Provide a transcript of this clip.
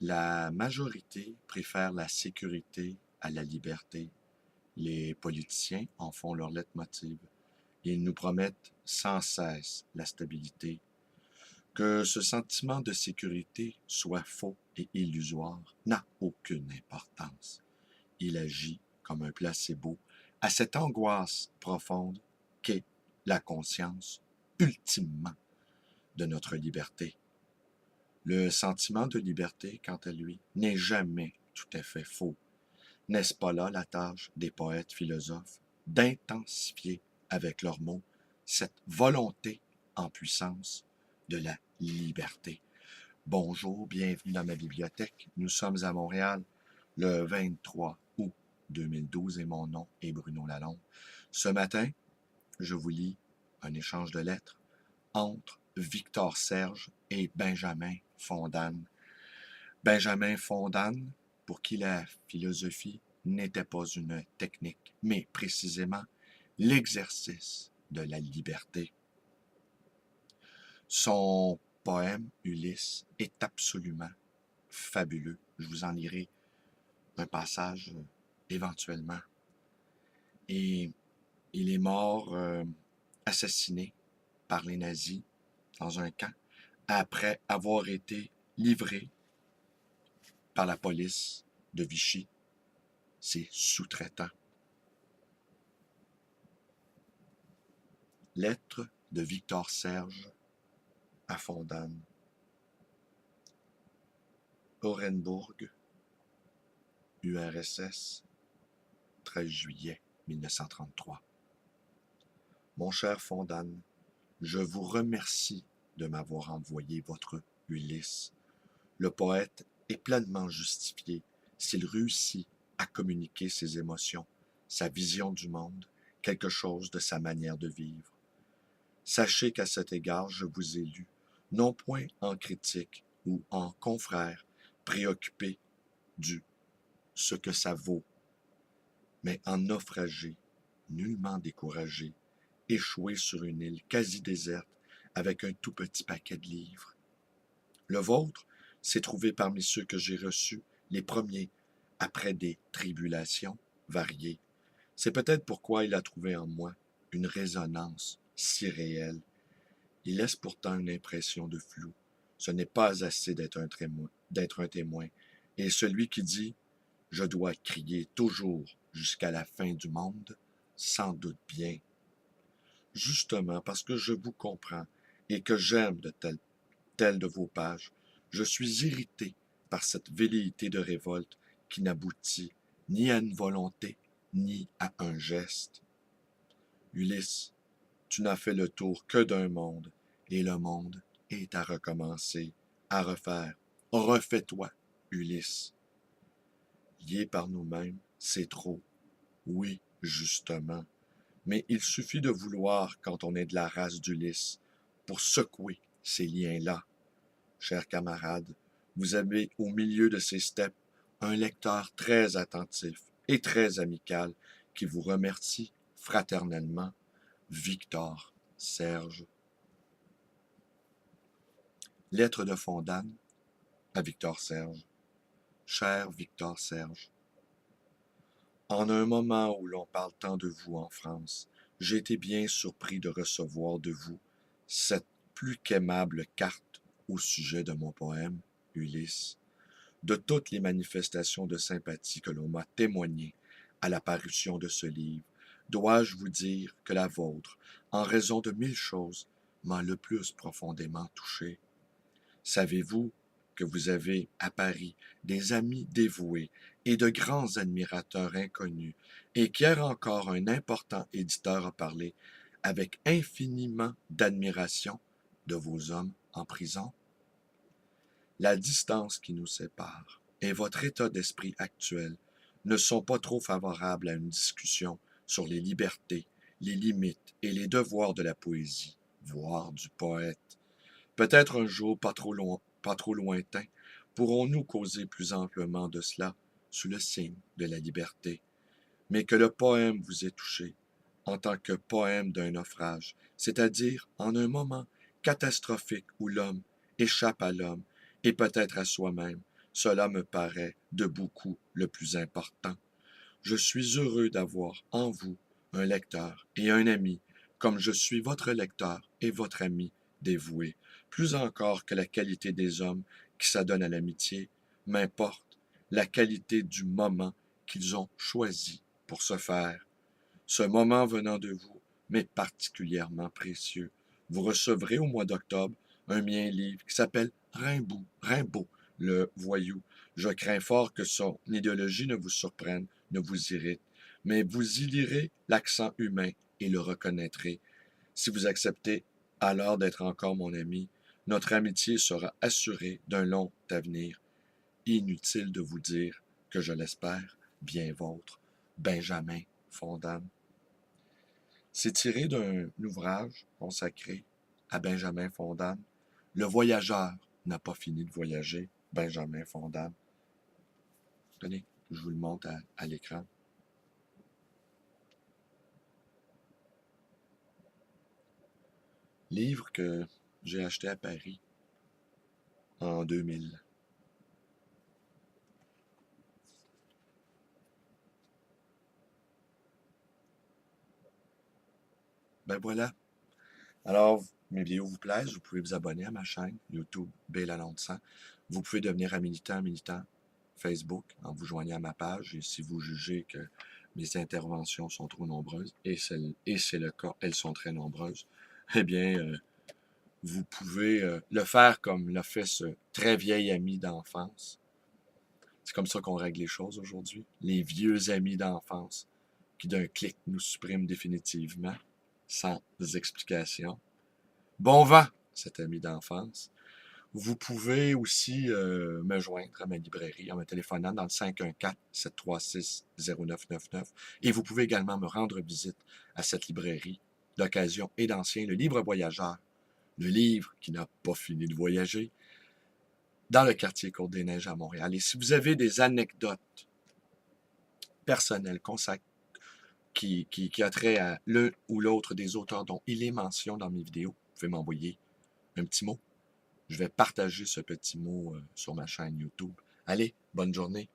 La majorité préfère la sécurité à la liberté. Les politiciens en font leur leitmotiv. Ils nous promettent sans cesse la stabilité. Que ce sentiment de sécurité soit faux et illusoire n'a aucune importance. Il agit comme un placebo à cette angoisse profonde qu'est la conscience, ultimement, de notre liberté. Le sentiment de liberté, quant à lui, n'est jamais tout à fait faux. N'est-ce pas là la tâche des poètes philosophes d'intensifier avec leurs mots cette volonté en puissance de la liberté? Bonjour, bienvenue dans ma bibliothèque. Nous sommes à Montréal le 23 août 2012 et mon nom est Bruno Lalonde. Ce matin, je vous lis un échange de lettres entre Victor Serge et Benjamin Fondane. Benjamin Fondane, pour qui la philosophie n'était pas une technique, mais précisément l'exercice de la liberté. Son poème Ulysse est absolument fabuleux. Je vous en lirai un passage éventuellement. Et il est mort assassiné par les nazis dans un camp après avoir été livré par la police de Vichy, ses sous-traitants. Lettre de Victor Serge à Fondane. Orenbourg, URSS, 13 juillet 1933. Mon cher Fondane, je vous remercie de m'avoir envoyé votre Ulysse. Le poète est pleinement justifié s'il réussit à communiquer ses émotions, sa vision du monde, quelque chose de sa manière de vivre. Sachez qu'à cet égard, je vous ai lu, non point en critique ou en confrère, préoccupé du ce que ça vaut, mais en naufragé, nullement découragé, échoué sur une île quasi déserte avec un tout petit paquet de livres. Le vôtre s'est trouvé parmi ceux que j'ai reçus, les premiers, après des tribulations variées. C'est peut-être pourquoi il a trouvé en moi une résonance si réelle. Il laisse pourtant une impression de flou. Ce n'est pas assez d'être un témoin. Et celui qui dit « Je dois crier toujours jusqu'à la fin du monde », sans doute bien. Justement parce que je vous comprends et que j'aime de telles de vos pages, je suis irrité par cette velléité de révolte qui n'aboutit ni à une volonté, ni à un geste. Ulysse, tu n'as fait le tour que d'un monde, et le monde est à recommencer, à refaire. Refais-toi, Ulysse. Liés par nous-mêmes, c'est trop. Oui, justement. Mais il suffit de vouloir quand on est de la race d'Ulysse pour secouer ces liens-là. Chers camarades, vous avez au milieu de ces steppes un lecteur très attentif et très amical qui vous remercie fraternellement. Victor Serge. Lettre de Fondane à Victor Serge. Cher Victor Serge, en un moment où l'on parle tant de vous en France, j'ai été bien surpris de recevoir de vous cette plus qu'aimable carte au sujet de mon poème, Ulysse. De toutes les manifestations de sympathie que l'on m'a témoignées à la parution de ce livre, dois-je vous dire que la vôtre, en raison de 1000 choses, m'a le plus profondément touché. Savez-vous que vous avez à Paris des amis dévoués et de grands admirateurs inconnus, et qu'hier encore un important éditeur a parlé avec infiniment d'admiration de vos hommes en prison? La distance qui nous sépare et votre état d'esprit actuel ne sont pas trop favorables à une discussion sur les libertés, les limites et les devoirs de la poésie, voire du poète. Peut-être un jour pas trop lointain, pourrons-nous causer plus amplement de cela sous le signe de la liberté. Mais que le poème vous ait touché, en tant que poème d'un naufrage, c'est-à-dire en un moment catastrophique où l'homme échappe à l'homme et peut-être à soi-même, Cela me paraît de beaucoup le plus important. Je suis heureux d'avoir en vous un lecteur et un ami, comme je suis votre lecteur et votre ami dévoué, plus encore que la qualité des hommes qui s'adonnent à l'amitié, m'importe la qualité du moment qu'ils ont choisi pour se faire. Ce moment venant de vous m'est particulièrement précieux. Vous recevrez au mois d'octobre un mien livre qui s'appelle Rimbaud, le voyou. Je crains fort que son idéologie ne vous surprenne, ne vous irrite, mais vous y lirez l'accent humain et le reconnaîtrez. Si vous acceptez alors d'être encore mon ami, notre amitié sera assurée d'un long avenir. Inutile de vous dire que je l'espère bien vôtre. Benjamin Fondane. C'est tiré d'un ouvrage consacré à Benjamin Fondane. Le voyageur n'a pas fini de voyager, Benjamin Fondane. Tenez, je vous le montre à l'écran. Livre que j'ai acheté à Paris en 2000. Ben voilà. Alors, mes vidéos vous plaisent, vous pouvez vous abonner à ma chaîne YouTube B. Lalonde 100. Vous pouvez devenir un militant Facebook en vous joignant à ma page. Et si vous jugez que mes interventions sont trop nombreuses, et c'est le cas, elles sont très nombreuses, eh bien, vous pouvez le faire comme l'a fait ce très vieil ami d'enfance. C'est comme ça qu'on règle les choses aujourd'hui. Les vieux amis d'enfance qui d'un clic nous suppriment définitivement, sans explication. Bon vent, cet ami d'enfance. Vous pouvez aussi me joindre à ma librairie en me téléphonant dans le 514-736-0999. Et vous pouvez également me rendre visite à cette librairie d'occasion et d'ancien, le livre voyageur, le livre qui n'a pas fini de voyager, dans le quartier Côte-des-Neiges à Montréal. Et si vous avez des anecdotes personnelles qui a trait à l'un ou l'autre des auteurs dont il est mention dans mes vidéos, vous pouvez m'envoyer un petit mot. Je vais partager ce petit mot sur ma chaîne YouTube. Allez, bonne journée.